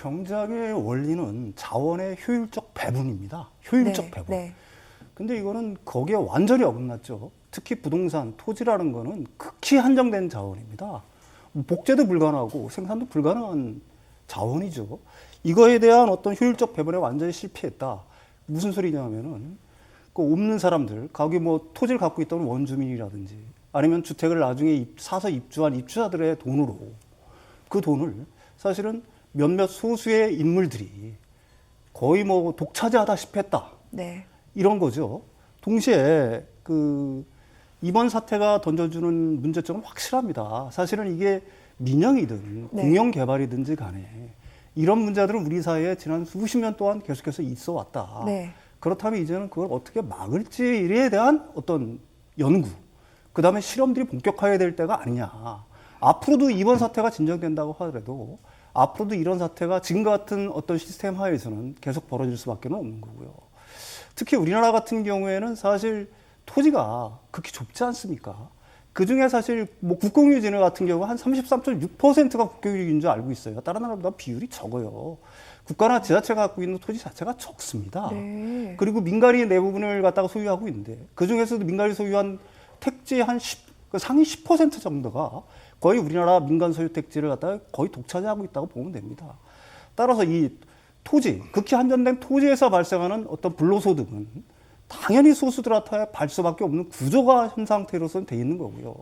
경제학의 원리는 자원의 효율적 배분입니다. 효율적 네, 배분. 네. 근데 이거는 거기에 완전히 어긋났죠. 특히 부동산, 토지라는 거는 극히 한정된 자원입니다. 복제도 불가능하고 생산도 불가능한 자원이죠. 이거에 대한 어떤 효율적 배분에 완전히 실패했다. 무슨 소리냐면은 그 없는 사람들, 거기 뭐 토지를 갖고 있던 원주민이라든지 아니면 주택을 나중에 사서 입주한 입주자들의 돈으로 그 돈을 사실은 몇몇 소수의 인물들이 거의 뭐 독차지하다시피 했다. 네. 이런 거죠. 동시에 그 이번 사태가 던져주는 문제점은 확실합니다. 사실은 이게 민영이든 네. 공영 개발이든지 간에 이런 문제들은 우리 사회에 지난 수십 년 동안 계속해서 있어 왔다. 네. 그렇다면 이제는 그걸 어떻게 막을지에 대한 어떤 연구, 그 다음에 실험들이 본격화해야 될 때가 아니냐. 앞으로도 이번 사태가 진정된다고 하더라도 앞으로도 이런 사태가 지금 같은 어떤 시스템 하에서는 계속 벌어질 수밖에 없는 거고요. 특히 우리나라 같은 경우에는 사실 토지가 극히 좁지 않습니까? 그 중에 사실 뭐 국공유지는 같은 경우 한 33.6%가 국공유지인 줄 알고 있어요. 다른 나라보다 비율이 적어요. 국가나 지자체가 갖고 있는 토지 자체가 적습니다. 네. 그리고 민간이 대부분을 갖다가 소유하고 있는데 그 중에서도 민간이 소유한 택지 한 상위 10% 정도가 거의 우리나라 민간 소유 택지를 갖다가 거의 독차지하고 있다고 보면 됩니다. 따라서 이 토지, 극히 한정된 토지에서 발생하는 어떤 불로소득은 당연히 소수들한테 발 수밖에 없는 구조가 현 상태로서는 돼 있는 거고요.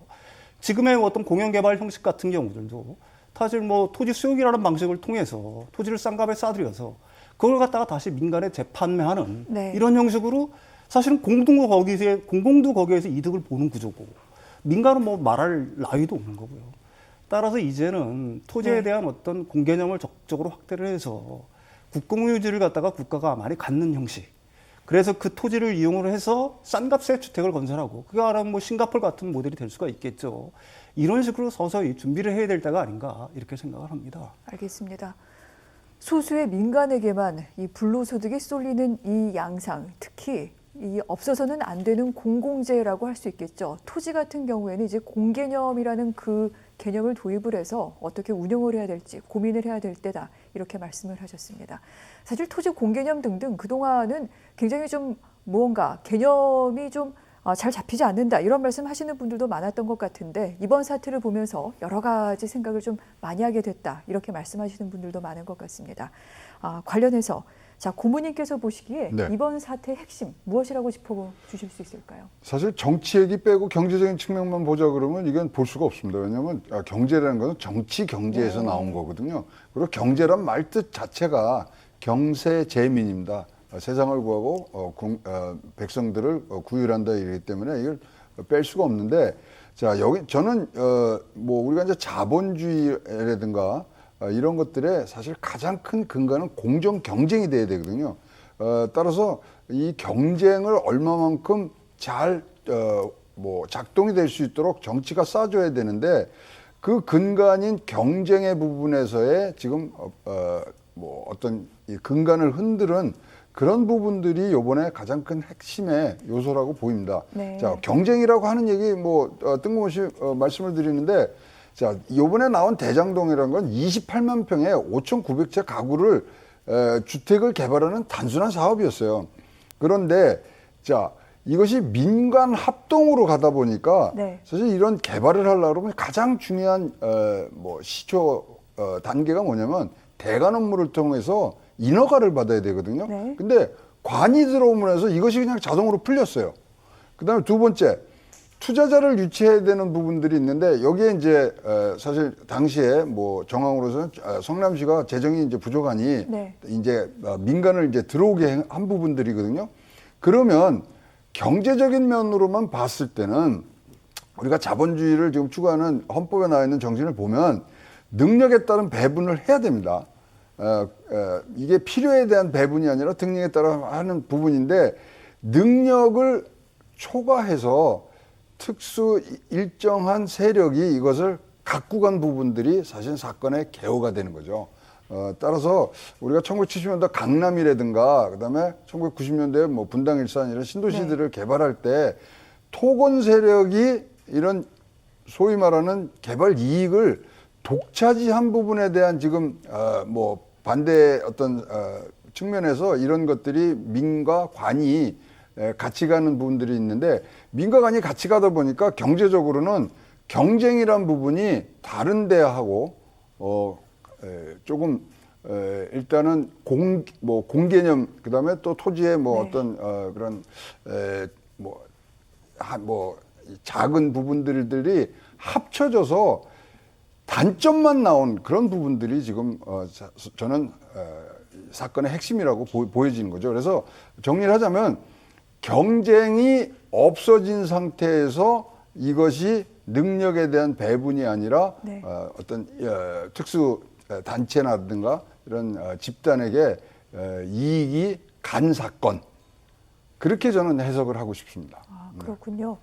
지금의 어떤 공영개발 형식 같은 경우들도 사실 뭐 토지 수용이라는 방식을 통해서 토지를 싼 값에 싸들여서 그걸 갖다가 다시 민간에 재판매하는 네. 이런 형식으로 사실은 공공도 거기에서 이득을 보는 구조고 민간은 뭐 말할 나위도 없는 거고요. 따라서 이제는 토지에 네. 대한 어떤 공개념을 적극적으로 확대를 해서 국공유지를 갖다가 국가가 많이 갖는 형식. 그래서 그 토지를 이용을 해서 싼 값에 주택을 건설하고 그게 아니면 뭐 싱가포르 같은 모델이 될 수가 있겠죠. 이런 식으로 서서히 준비를 해야 될 때가 아닌가 이렇게 생각을 합니다. 알겠습니다. 소수의 민간에게만 이 불로소득이 쏠리는 이 양상, 특히 이 없어서는 안 되는 공공재라고 할 수 있겠죠. 토지 같은 경우에는 이제 공개념이라는 그 개념을 도입을 해서 어떻게 운영을 해야 될지 고민을 해야 될 때다. 이렇게 말씀을 하셨습니다. 사실 토지 공개념 등등 그동안은 굉장히 좀 무언가 개념이 좀 잘 잡히지 않는다. 이런 말씀 하시는 분들도 많았던 것 같은데 이번 사태를 보면서 여러 가지 생각을 좀 많이 하게 됐다. 이렇게 말씀하시는 분들도 많은 것 같습니다. 관련해서 자, 고모님께서 보시기에 네. 이번 사태의 핵심 무엇이라고 짚어주실 수 있을까요? 사실 정치 얘기 빼고 경제적인 측면만 보자 그러면 이건 볼 수가 없습니다. 왜냐하면 경제라는 것은 정치 경제에서 네. 나온 거거든요. 그리고 경제란 말 뜻 자체가 경세재민입니다. 세상을 구하고 백성들을 구휼한다 이기 때문에 이걸 뺄 수가 없는데, 자 여기 저는 뭐 우리가 이제 자본주의라든가 이런 것들의 사실 가장 큰 근간은 공정 경쟁이 돼야 되거든요. 따라서 이 경쟁을 얼마만큼 잘 뭐 작동이 될 수 있도록 정치가 싸줘야 되는데 그 근간인 경쟁의 부분에서의 지금 뭐 어떤 이 근간을 흔드는 그런 부분들이 이번에 가장 큰 핵심의 요소라고 보입니다. 네. 자, 경쟁이라고 하는 얘기 뭐 뜬금없이 말씀을 드리는데, 자, 이번에 나온 대장동이라는 건 28만 평에 5,900채 가구를 주택을 개발하는 단순한 사업이었어요. 그런데 자, 이것이 민간 합동으로 가다 보니까 네. 사실 이런 개발을 하려고 그러면 가장 중요한 뭐 시초 단계가 뭐냐면 대관 업무를 통해서 인허가를 받아야 되거든요. 네. 근데 관이 들어오면서 이것이 그냥 자동으로 풀렸어요. 그다음에 두 번째, 투자자를 유치해야 되는 부분들이 있는데 여기에 이제 사실 당시에 뭐 정황으로서는 성남시가 재정이 이제 부족하니 네. 이제 민간을 이제 들어오게 한 부분들이거든요. 그러면 경제적인 면으로만 봤을 때는 우리가 자본주의를 지금 추구하는 헌법에 나와 있는 정신을 보면 능력에 따른 배분을 해야 됩니다. 이게 필요에 대한 배분이 아니라 능력에 따라 하는 부분인데, 능력을 초과해서 특수 일정한 세력이 이것을 갖고 간 부분들이 사실 사건의 개요가 되는 거죠. 따라서 우리가 1970년대 강남이라든가 그다음에 1990년대 뭐 분당 일산 이런 신도시들을 개발할 때 토건 세력이 이런 소위 말하는 개발 이익을 독차지한 부분에 대한 지금 뭐 반대 어떤 측면에서 이런 것들이 민과 관이 같이 가는 부분들이 있는데 민과 관이 같이 가다 보니까 경제적으로는 경쟁이란 부분이 다른 데하고 조금 일단은 공개념 그다음에 또 토지의 뭐 네. 어떤 그런 작은 부분들이 합쳐져서 단점만 나온 그런 부분들이 지금 저는 사건의 핵심이라고 보여지는 거죠. 그래서 정리를 하자면 경쟁이 없어진 상태에서 이것이 능력에 대한 배분이 아니라 네. 어떤 특수 단체라든가 이런 집단에게 이익이 간 사건 그렇게 저는 해석을 하고 싶습니다. 아, 그렇군요.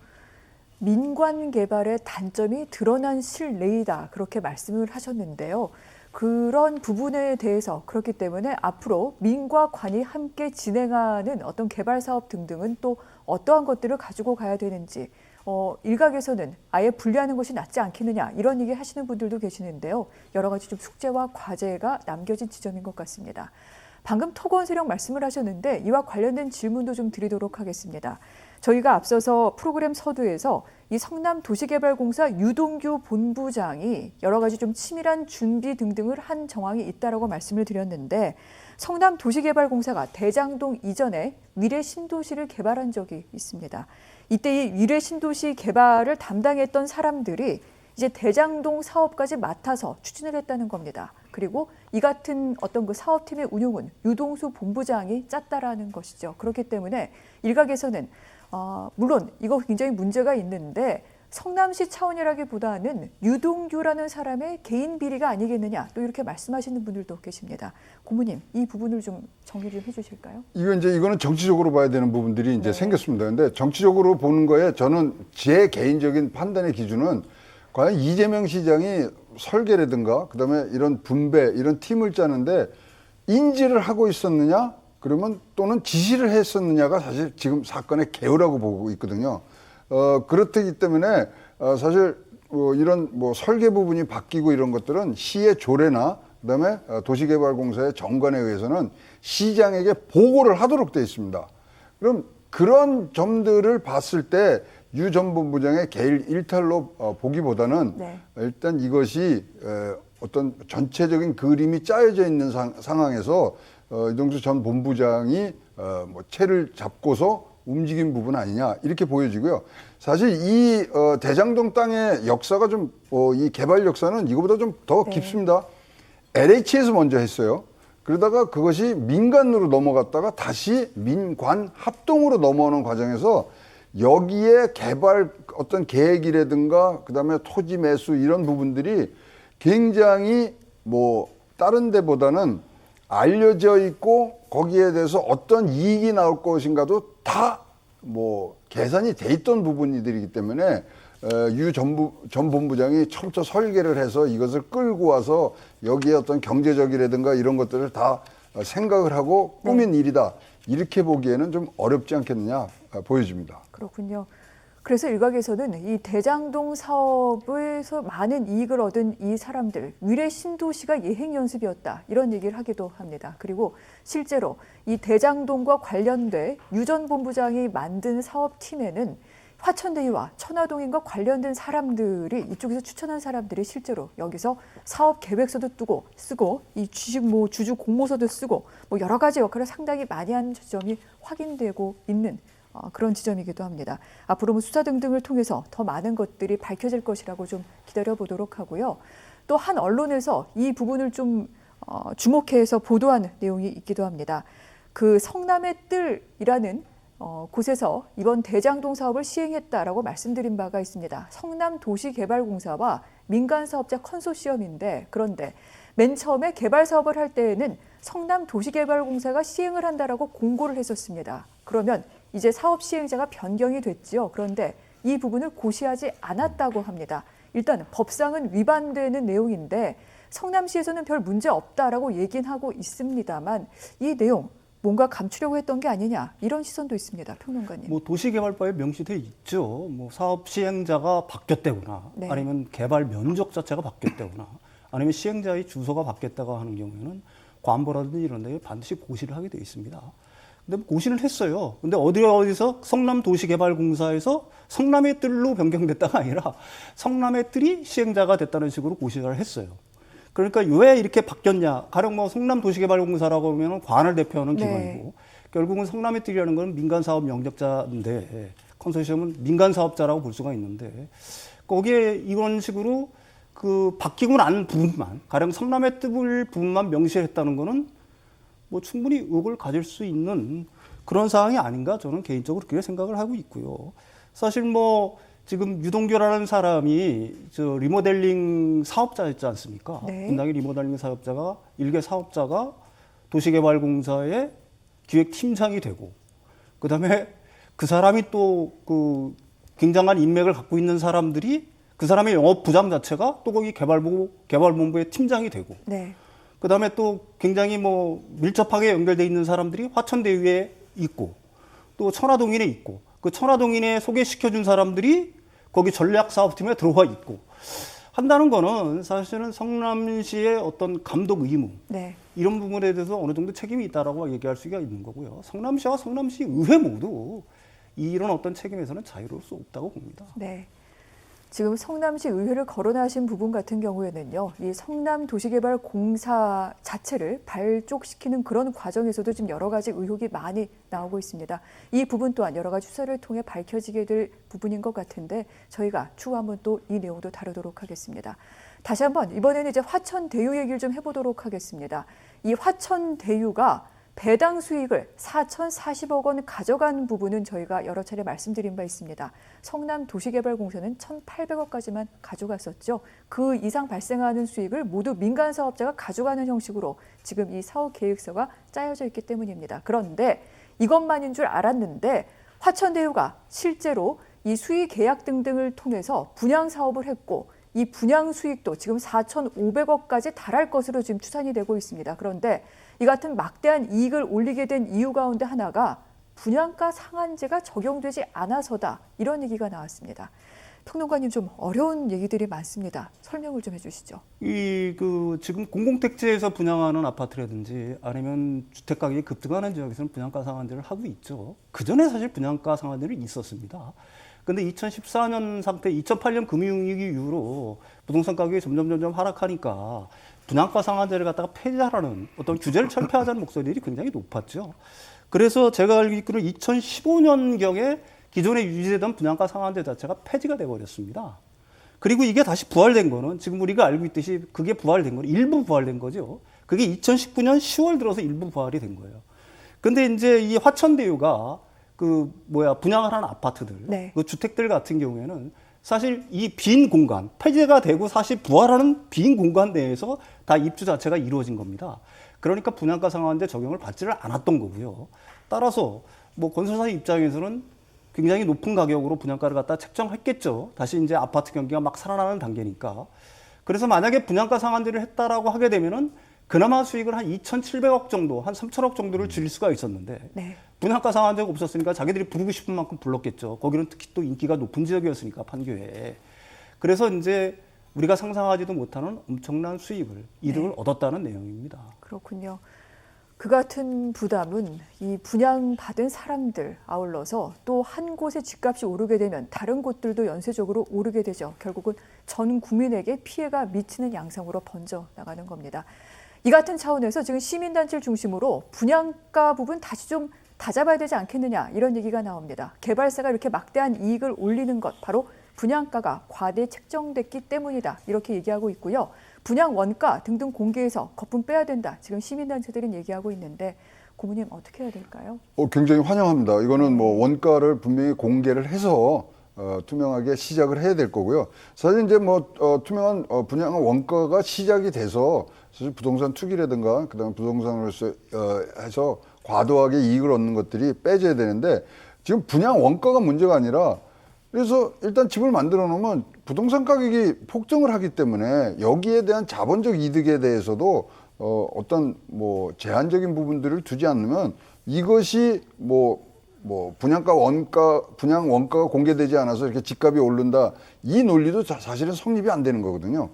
민관 개발의 단점이 드러난 실내이다 그렇게 말씀을 하셨는데요. 그런 부분에 대해서 그렇기 때문에 앞으로 민과 관이 함께 진행하는 어떤 개발 사업 등등은 또 어떠한 것들을 가지고 가야 되는지 일각에서는 아예 분리하는 것이 낫지 않겠느냐 이런 얘기 하시는 분들도 계시는데요. 여러 가지 좀 숙제와 과제가 남겨진 지점인 것 같습니다. 방금 토건 세력 말씀을 하셨는데 이와 관련된 질문도 좀 드리도록 하겠습니다. 저희가 앞서서 프로그램 서두에서 이 성남도시개발공사 유동규 본부장이 여러 가지 좀 치밀한 준비 등등을 한 정황이 있다라고 말씀을 드렸는데 성남도시개발공사가 대장동 이전에 미래신도시를 개발한 적이 있습니다. 이때 이 미래신도시 개발을 담당했던 사람들이 이제 대장동 사업까지 맡아서 추진을 했다는 겁니다. 그리고 이 같은 어떤 그 사업팀의 운용은 유동수 본부장이 짰다라는 것이죠. 그렇기 때문에 일각에서는 물론 이거 굉장히 문제가 있는데 성남시 차원이라기보다는 유동규라는 사람의 개인 비리가 아니겠느냐 또 이렇게 말씀하시는 분들도 계십니다. 고모님 이 부분을 좀 정리 좀 해주실까요? 이거는 정치적으로 봐야 되는 부분들이 이제 네. 생겼습니다. 근데 정치적으로 보는 거에 저는 제 개인적인 판단의 기준은 과연 이재명 시장이 설계라든가 그다음에 이런 분배 이런 팀을 짜는데 인지를 하고 있었느냐 그러면 또는 지시를 했었느냐가 사실 지금 사건의 개요라고 보고 있거든요. 그렇기 때문에 사실 이런 설계 부분이 바뀌고 이런 것들은 시의 조례나 그다음에 도시개발공사의 정관에 의해서는 시장에게 보고를 하도록 되어 있습니다. 그럼 그런 점들을 봤을 때 유 전 본부장의 개일 일탈로 보기보다는 네. 일단 이것이 어떤 전체적인 그림이 짜여져 있는 상황에서 유동수 전 본부장이 채를 잡고서 움직인 부분 아니냐 이렇게 보여지고요. 사실 이 대장동 땅의 역사가 좀 이 개발 역사는 이거보다 좀 더 네. 깊습니다. LH에서 먼저 했어요. 그러다가 그것이 민간으로 넘어갔다가 다시 민관 합동으로 넘어오는 과정에서 여기에 개발 어떤 계획이라든가 그다음에 토지 매수 이런 부분들이 굉장히 다른 데보다는 알려져 있고 거기에 대해서 어떤 이익이 나올 것인가도 다 계산이 돼 있던 부분이들이기 때문에 유 전 본부장이 처음부터 설계를 해서 이것을 끌고 와서 여기에 어떤 경제적이라든가 이런 것들을 다 생각을 하고 꾸민 일이다. 이렇게 보기에는 좀 어렵지 않겠느냐 보여집니다. 그렇군요. 그래서 일각에서는 이 대장동 사업에서 많은 이익을 얻은 이 사람들, 미래 신도시가 예행 연습이었다 이런 얘기를 하기도 합니다. 그리고 실제로 이 대장동과 관련돼 유 전 본부장이 만든 사업팀에는 화천대유와 천화동인과 관련된 사람들이 이쪽에서 추천한 사람들이 실제로 여기서 사업 계획서도 쓰고 이 주식 주주 공모서도 쓰고 여러 가지 역할을 상당히 많이 하는 지점이 확인되고 있는 그런 지점이기도 합니다. 앞으로 수사 등등을 통해서 더 많은 것들이 밝혀질 것이라고 좀 기다려 보도록 하고요. 또 한 언론에서 이 부분을 좀 주목해서 보도한 내용이 있기도 합니다. 그 성남의 뜰이라는 곳에서 이번 대장동 사업을 시행했다라고 말씀드린 바가 있습니다. 성남도시개발공사와 민간사업자 컨소시엄인데 그런데 맨 처음에 개발 사업을 할 때에는 성남도시개발공사가 시행을 한다라고 공고를 했었습니다. 그러면 이제 사업 시행자가 변경이 됐지요. 그런데 이 부분을 고시하지 않았다고 합니다. 일단 법상은 위반되는 내용인데 성남시에서는 별 문제 없다라고 얘기는 하고 있습니다만 이 내용 뭔가 감추려고 했던 게 아니냐 이런 시선도 있습니다. 평론가님. 도시개발법에 명시되어 있죠. 사업 시행자가 바뀌었다거나 네. 아니면 개발 면적 자체가 바뀌었다거나 아니면 시행자의 주소가 바뀌었다고 하는 경우에는 관보라든지 이런 데 반드시 고시를 하게 돼 있습니다. 근데 고시를 했어요. 근데 어디서 성남도시개발공사에서 성남의 뜰로 변경됐다가 아니라 성남의 뜰이 시행자가 됐다는 식으로 고시를 했어요. 그러니까 왜 이렇게 바뀌었냐? 가령 뭐 성남도시개발공사라고 하면 관을 대표하는 네. 기관이고 결국은 성남의 뜰이라는 건 민간사업 영접자인데 컨소시엄은 민간사업자라고 볼 수가 있는데 거기에 이런 식으로 그 바뀌고 난 부분만 가령 성남의 뜰 부분만 명시했다는 거는 뭐 충분히 의혹을 가질 수 있는 그런 상황이 아닌가 저는 개인적으로 그렇게 생각을 하고 있고요. 사실 뭐 지금 유동규라는 사람이 저 리모델링 사업자였지 않습니까? 네. 분당의 리모델링 사업자가 일개 사업자가 도시개발공사의 기획팀장이 되고 그다음에 그 사람이 또 그 굉장한 인맥을 갖고 있는 사람들이 그 사람의 영업 부장 자체가 또 거기 개발본부의 팀장이 되고 네. 그다음에 또 굉장히 뭐 밀접하게 연결돼 있는 사람들이 화천대유에 있고 또 천화동인에 있고 그 천화동인에 소개시켜준 사람들이 거기 전략사업팀에 들어와 있고 한다는 거는 사실은 성남시의 어떤 감독 의무 네. 이런 부분에 대해서 어느 정도 책임이 있다라고 얘기할 수가 있는 거고요. 성남시와 성남시 의회 모두 이런 어떤 책임에서는 자유로울 수 없다고 봅니다. 네. 지금 성남시 의회를 거론하신 부분 같은 경우에는요, 이 성남도시개발공사 자체를 발족시키는 그런 과정에서도 지금 여러 가지 의혹이 많이 나오고 있습니다. 이 부분 또한 여러 가지 수사를 통해 밝혀지게 될 부분인 것 같은데 저희가 추후 한번 또 이 내용도 다루도록 하겠습니다. 다시 한번 이번에는 이제 화천대유 얘기를 좀 해보도록 하겠습니다. 이 화천대유가 배당 수익을 4,040억 원 가져간 부분은 저희가 여러 차례 말씀드린 바 있습니다. 성남도시개발공사는 1,800억까지만 가져갔었죠. 그 이상 발생하는 수익을 모두 민간 사업자가 가져가는 형식으로 지금 이 사업 계획서가 짜여져 있기 때문입니다. 그런데 이것만인 줄 알았는데 화천대유가 실제로 이 수의 계약 등등을 통해서 분양 사업을 했고 이 분양 수익도 지금 4,500억까지 달할 것으로 지금 추산이 되고 있습니다. 그런데 이 같은 막대한 이익을 올리게 된 이유 가운데 하나가 분양가 상한제가 적용되지 않아서다. 이런 얘기가 나왔습니다. 평론가님 좀 어려운 얘기들이 많습니다. 설명을 좀 해주시죠. 지금 공공택지에서 분양하는 아파트라든지 아니면 주택 가격이 급등하는 지역에서는 분양가 상한제를 하고 있죠. 그 전에 사실 분양가 상한제는 있었습니다. 근데 2014년 상태, 2008년 금융위기 이후로 부동산 가격이 점점 하락하니까 분양가 상한제를 갖다가 폐지하라는 어떤 규제를 철폐하자는 목소리들이 굉장히 높았죠. 그래서 제가 알고 있기로는 2015년경에 기존에 유지되던 분양가 상한제 자체가 폐지가 돼버렸습니다. 그리고 이게 다시 부활된 거는 지금 우리가 알고 있듯이 그게 부활된 거는 일부 부활된 거죠. 그게 2019년 10월 들어서 일부 부활이 된 거예요. 근데 이제 이 화천대유가 분양을 하는 아파트들, 네. 그 주택들 같은 경우에는 사실 이 빈 공간, 폐지가 되고 사실 부활하는 빈 공간 내에서 다 입주 자체가 이루어진 겁니다. 그러니까 분양가 상한제 적용을 받지를 않았던 거고요. 따라서 뭐 건설사 입장에서는 굉장히 높은 가격으로 분양가를 갖다 책정했겠죠. 다시 이제 아파트 경기가 막 살아나는 단계니까. 그래서 만약에 분양가 상한제를 했다라고 하게 되면은 그나마 수익을 한 2,700억 정도, 한 3,000억 정도를 줄일 수가 있었는데 네. 분양가 상한제가 없었으니까 자기들이 부르고 싶은 만큼 불렀겠죠. 거기는 특히 또 인기가 높은 지역이었으니까 판교에. 그래서 이제 우리가 상상하지도 못하는 엄청난 이득을 얻었다는 내용입니다. 그렇군요. 그 같은 부담은 이 분양받은 사람들 아울러서 또 한 곳의 집값이 오르게 되면 다른 곳들도 연쇄적으로 오르게 되죠. 결국은 전 국민에게 피해가 미치는 양상으로 번져 나가는 겁니다. 이 같은 차원에서 지금 시민단체를 중심으로 분양가 부분 다시 좀 다잡아야 되지 않겠느냐 이런 얘기가 나옵니다. 개발사가 이렇게 막대한 이익을 올리는 것 바로 분양가가 과대 책정됐기 때문이다 이렇게 얘기하고 있고요. 분양 원가 등등 공개해서 거품 빼야 된다. 지금 시민단체들은 얘기하고 있는데 고모님 어떻게 해야 될까요? 굉장히 환영합니다. 이거는 뭐 원가를 분명히 공개를 해서 투명하게 시작을 해야 될 거고요. 사실 이제 투명한 분양 원가가 시작이 돼서 사실 부동산 투기라든가 그다음에 부동산으로서 해서 과도하게 이익을 얻는 것들이 빼져야 되는데 지금 분양 원가가 문제가 아니라 그래서 일단 집을 만들어 놓으면 부동산 가격이 폭등을 하기 때문에 여기에 대한 자본적 이득에 대해서도 어떤 제한적인 부분들을 두지 않으면 이것이 분양 원가가 공개되지 않아서 이렇게 집값이 오른다 이 논리도 사실은 성립이 안 되는 거거든요.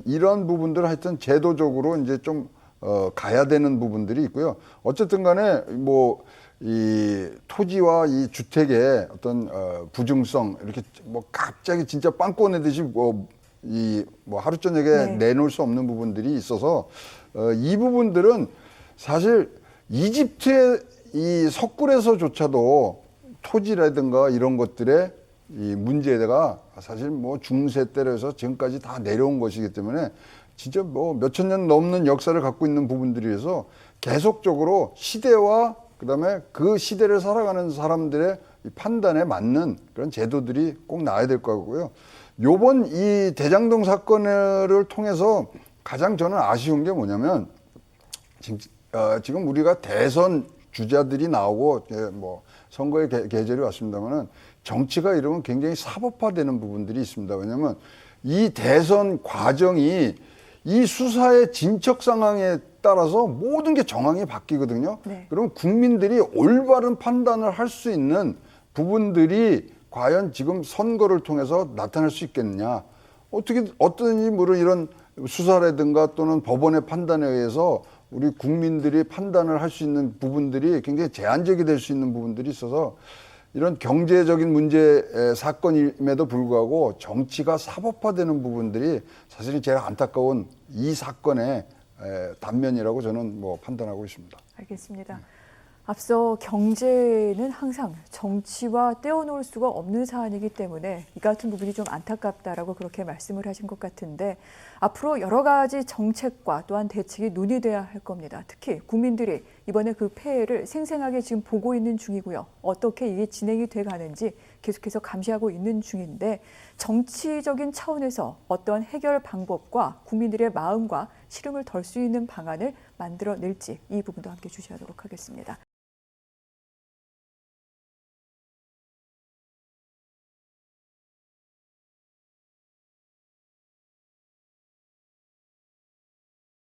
이러한 부분들을 하여튼 제도적으로 이제 좀 가야 되는 부분들이 있고요. 어쨌든 간에 뭐 이 토지와 이 주택의 어떤 부증성 이렇게 뭐 갑자기 진짜 빵 꺼내듯이 이 뭐 하루 저녁에 네. 내놓을 수 없는 부분들이 있어서 이 부분들은 사실 이집트의 이 석굴에서조차도 토지라든가 이런 것들의 이 문제가 사실 뭐 중세 때에서 지금까지 다 내려온 것이기 때문에 진짜 뭐 몇천 년 넘는 역사를 갖고 있는 부분들이어서 계속적으로 시대와 그다음에 그 시대를 살아가는 사람들의 이 판단에 맞는 그런 제도들이 꼭 나와야 될 것 같고요. 요번 이 대장동 사건을 통해서 가장 저는 아쉬운 게 뭐냐면 지금 우리가 대선 주자들이 나오고 뭐 선거의 계절이 왔습니다만은 정치가 이러면 굉장히 사법화되는 부분들이 있습니다. 왜냐하면 이 대선 과정이 이 수사의 진척 상황에 따라서 모든 게 정황이 바뀌거든요. 네. 그럼 국민들이 올바른 판단을 할 수 있는 부분들이 과연 지금 선거를 통해서 나타날 수 있겠느냐. 어떤 힘으로 이런 수사라든가 또는 법원의 판단에 의해서 우리 국민들이 판단을 할 수 있는 부분들이 굉장히 제한적이 될 수 있는 부분들이 있어서 이런 경제적인 문제 사건임에도 불구하고 정치가 사법화되는 부분들이 사실은 제일 안타까운 이 사건의 단면이라고 저는 뭐 판단하고 있습니다. 알겠습니다. 앞서 경제는 항상 정치와 떼어놓을 수가 없는 사안이기 때문에 이 같은 부분이 좀 안타깝다라고 그렇게 말씀을 하신 것 같은데 앞으로 여러 가지 정책과 또한 대책이 논의돼야 할 겁니다. 특히 국민들이 이번에 그 폐해를 생생하게 지금 보고 있는 중이고요. 어떻게 이게 진행이 돼 가는지 계속해서 감시하고 있는 중인데 정치적인 차원에서 어떤 해결 방법과 국민들의 마음과 시름을 덜 수 있는 방안을 만들어낼지 이 부분도 함께 주시하도록 하겠습니다.